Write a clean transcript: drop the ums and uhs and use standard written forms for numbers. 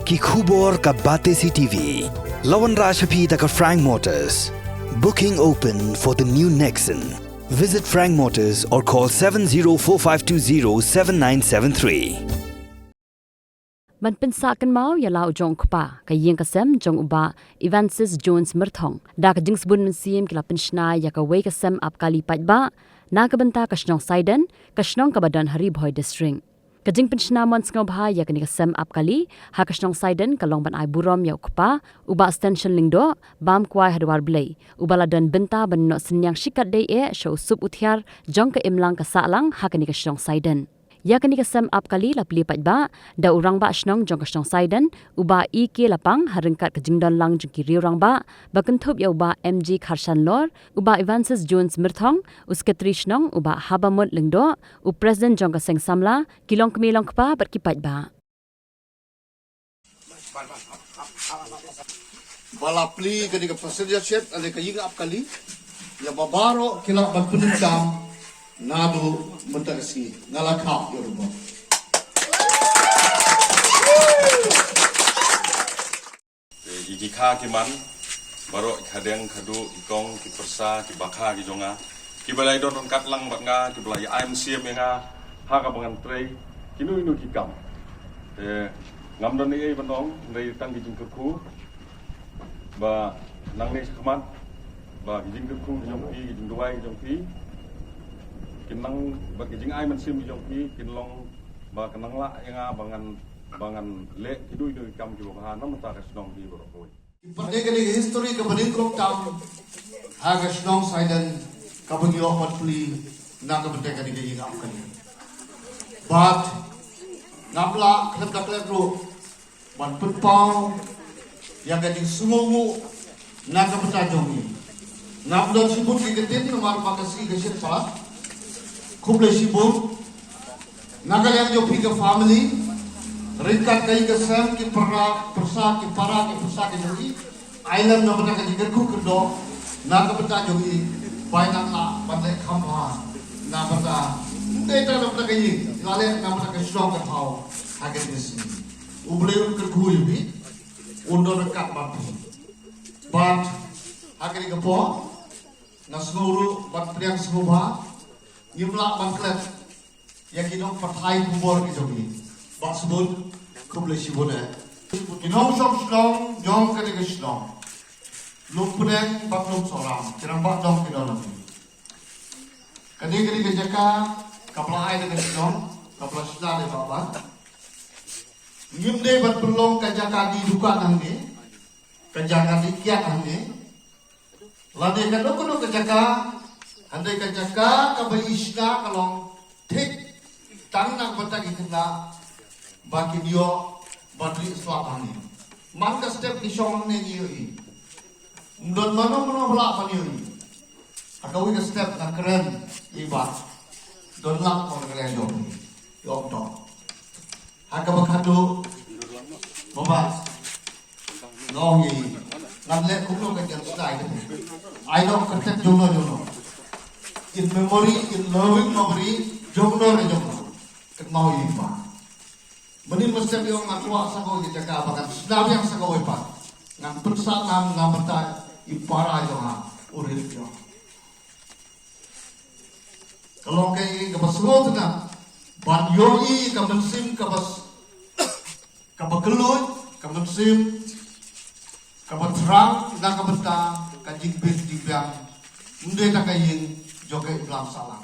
Ki khubor ka bate CTV. Lawan Rajaphi taka Frank Motors. Booking open for the new Nexon. Visit Frank Motors or call 7045207973. Man pensakan mau ya lau jong kpa kayeng kasem jong uba Evansis Jones Merthong da ka jingsbun mensim kila penshna ya ka wei kasem ap kali pajba na ka benta kasnong Saiden kasnong ka badan hari boy district ka jing penshna mon sngau bha ya ka ni kasem ap kali ha kasnong Saiden ka long ban ai burom ya kpa uba extension lingdo bam kwai hadwar blai uba ladan benta ban no senyang shikat dei e show sup uthiar jong ka imlang ka salang ha ka ni kasnong Saiden ya kani kasem ap kali la pli pajba da urang ba snong jong kasnong Saiden uba ke lapang harengkat ke jingdon lang jengki riurang ba bakentup ya uba MG Kharshan Lor uba Evansis Jones Merthong usketri snong uba habamot lengdo u president jong kaseng samla kilong kemilong kpa berki pajba balapli kani ka presidency ale ka yiga ap kali ya babaro kila bagpunukam nado mentasi ngalakap yoruba iki kha ki man baro khadeng khadu ikong ki persa ki bakha ki jonga ki balai don katlang banga ki balai IMC menga ha ka bangan trei kinu inu ki kam ngam don ei bandong nei tang ki jing ku ba nang nei khman ba ki jing ku jong pi ki jing duai jong pi kinang bagi jing ai man sim jong pi kinlong ba kanang la yang bangan le kidu idu kam ki ba na mata ka snong bi bro ko ipade kani history ka badin krok tam ha ka snong Saiden ka bagi opat pli na ka bade kani ka yiga ap kali bat ngapla klep klep ro ban putpau yang ka jing sumu na ka bata jongi ngapdon sibut ki ketin nomor makasi ka shit pa Kuble sibuk Nagalang jo pika family Rinkat kai kesem ki persa ki jogi Island na bata ka jigar ku kerdo Na ka bata jogi Bainang la bata khampa Na bata Data na bata ka yi Lale na bata ka strong ka tau Hagen disi Uble un kerku yubi Undo rekat batu But Hagen ka po Na semuru Bat priang semua Yumla bangklet yang kinong partai kubor ki jogi bak sebut kuble sibone kinong slong jong kani ke slong lumpudeng bak lum soram kirang bak dong kidon kani ke jaka kapla ai de slong kapla sla de baba yumde bat pelong ka jaka di duka nangge ka jaka di kiat nangge lade ka dokuno ka jaka andai ka jaka ka bayisna kalong thik tang nang bata ki kena baki dio badri slap ani man ka step ni shong ne ni yi ndon mano bla pa ni yi akawi ka step na keren i ba don lak mo ngale do yom do haka bakado baba long yi ngamle kulo ka jan style I don't contact jono in memory, in loving memory, jomno na jomno. Kagmao yun pa. Manin masem yung matwa sa ko yung jaka bagan. Sinabi ang sa ko pa. Nang persa nang namata ipara yung ha. Urit yung. Kalau kayak kabasunod na. Banyoyi kabansim kabagelut kabansim kabatrang na kabanta kajigbit dibyang. Hindi na kayin Joget Blam Salam.